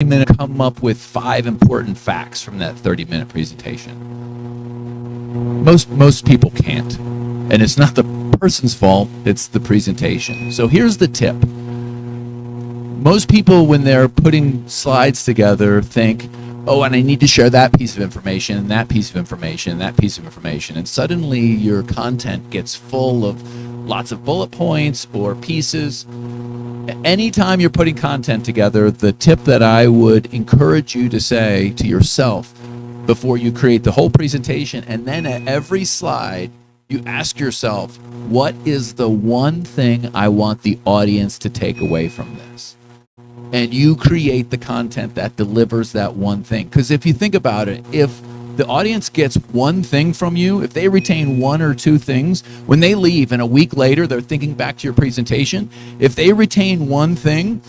minute come up with 5 important facts from that 30-minute presentation. Most people can't. And it's not the person's fault, it's the presentation. So here's the tip. Most people, when they're putting slides together, think, oh, and I need to share that piece of information, and that piece of information, and that piece of information. And suddenly your content gets full of lots of bullet points or pieces. Anytime you're putting content together, the tip that I would encourage you to say to yourself before you create the whole presentation, and then at every slide, you ask yourself, what is the one thing I want the audience to take away from this? And you create the content that delivers that one thing. Because if you think about it, if the audience gets one thing from you, if they retain 1 or 2 things, when they leave and a week later they're thinking back to your presentation, if they retain one thing,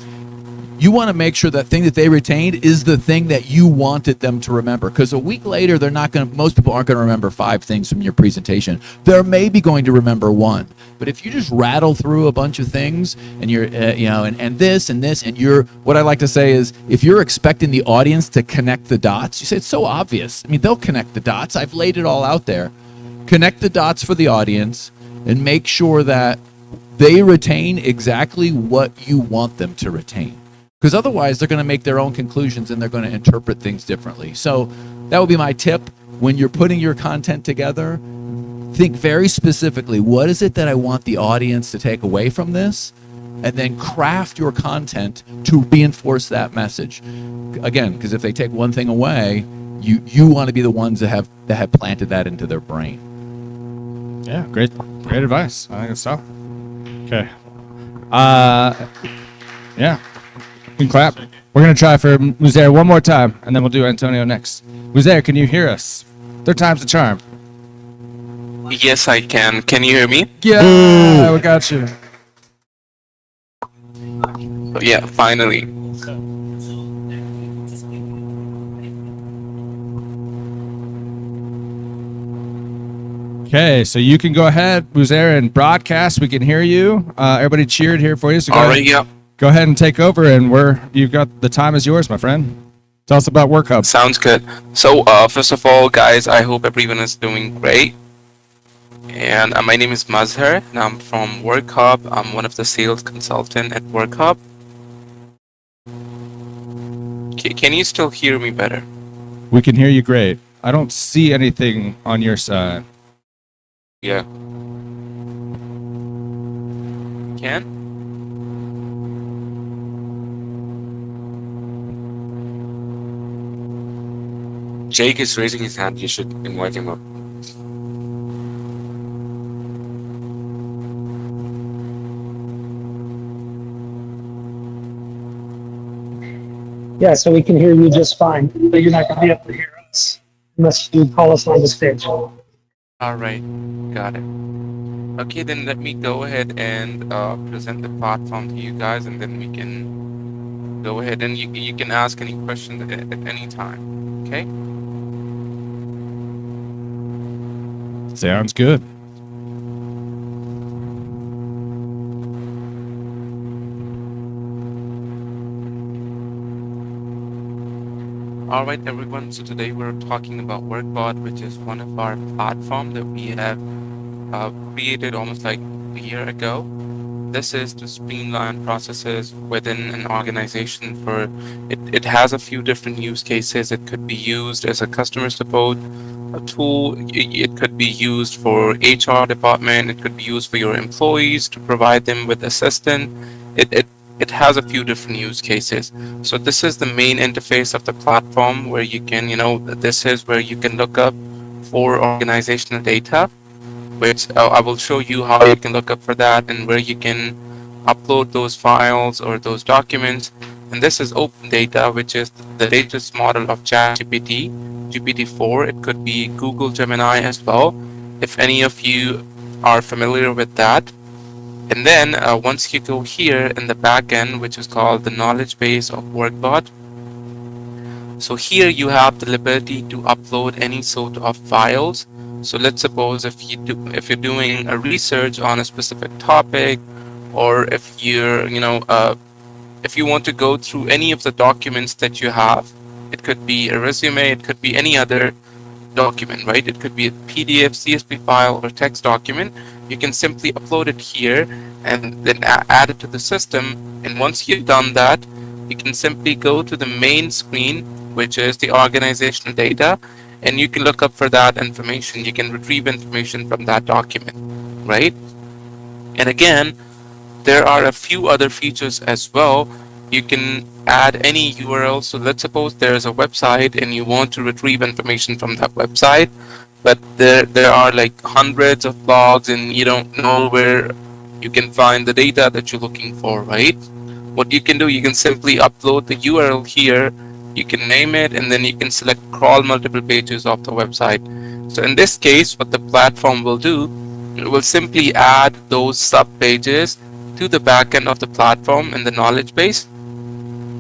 you want to make sure that thing that they retained is the thing that you wanted them to remember. Because a week later, most people aren't going to remember 5 things from your presentation. They're maybe going to remember 1. But if you just rattle through a bunch of things and you're, and this and this, and what I like to say is, if you're expecting the audience to connect the dots, you say it's so obvious. I mean, they'll connect the dots. I've laid it all out there. Connect the dots for the audience and make sure that they retain exactly what you want them to retain. Because otherwise, they're going to make their own conclusions and they're going to interpret things differently. So that would be my tip. When you're putting your content together, think very specifically, what is it that I want the audience to take away from this? And then craft your content to reinforce that message. Again, because if they take one thing away, you want to be the ones that have planted that into their brain. Yeah, great advice. I think it's tough. Okay. Yeah. You can clap. We're going to try for Muzair one more time, and then we'll do Antonio next. Muzair, can you hear us? 3rd time's the charm. Yes, I can. Can you hear me? Yeah, we got you. Yeah, finally. Okay, so you can go ahead, Muzair, and broadcast. We can hear you. Everybody cheered here for you. So All right, yeah. Go ahead and take over, and you've got the time is yours, my friend. Tell us about WorkHub. Sounds good. So, first of all, guys, I hope everyone is doing great. And my name is Mazhar, and I'm from WorkHub. I'm one of the sales consultant at WorkHub. Can you still hear me better? We can hear you great. I don't see anything on your side. Yeah. Can? Jake is raising his hand. You should invite him up. Yeah, so we can hear you just fine, but you're not going to be able to hear us unless you call us on the stage. All right, got it. Okay, then let me go ahead and present the platform to you guys, and then we can go ahead and you can ask any questions at any time. Okay? Sounds good. All right, everyone. So today we're talking about WorkBot, which is one of our platform that we have created almost like a year ago. This is to streamline processes within an organization. It has a few different use cases. It could be used as a customer support tool. It could be used for HR department. It could be used for your employees to provide them with assistance. It has a few different use cases. So this is the main interface of the platform where you can, this is where you can look up for organizational data, which I will show you how you can look up for that and where you can upload those files or those documents. And this is open data, which is the latest model of ChatGPT, GPT-4. It could be Google Gemini as well, if any of you are familiar with that. And then once you go here in the back end, which is called the knowledge base of WorkBot. So here you have the ability to upload any sort of files. So let's suppose if you're doing a research on a specific topic, or if you're if you want to go through any of the documents that you have, it could be a resume, it could be any other document, right? It could be a PDF, CSV file, or text document. You can simply upload it here and then add it to the system. And once you've done that, you can simply go to the main screen, which is the organizational data, and you can look up for that information. You can retrieve information from that document, right? And again, there are a few other features as well. You can add any URL. So let's suppose there's a website and you want to retrieve information from that website, but there are like hundreds of blogs and you don't know where you can find the data that you're looking for, right? What you can do, you can simply upload the URL here, you can name it, and then you can select crawl multiple pages of the website. So in this case, what the platform will do, it will simply add those sub pages to the backend of the platform in the knowledge base.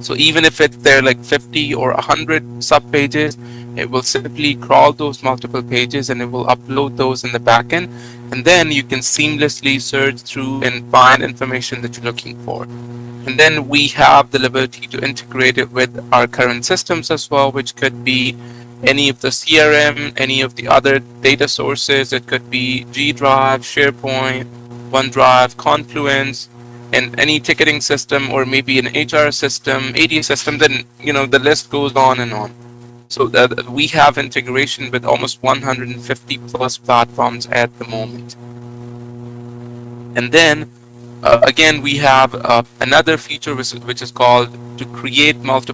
So even if there are like 50 or 100 sub pages, it will simply crawl those multiple pages and it will upload those in the backend. And then you can seamlessly search through and find information that you're looking for. And then we have the ability to integrate it with our current systems as well, which could be any of the CRM, any of the other data sources. It could be G Drive, SharePoint, OneDrive, Confluence, and any ticketing system, or maybe an HR system, AD system. Then the list goes on and on. So that we have integration with almost 150 plus platforms at the moment. And then again, we have another feature which is called to create multiple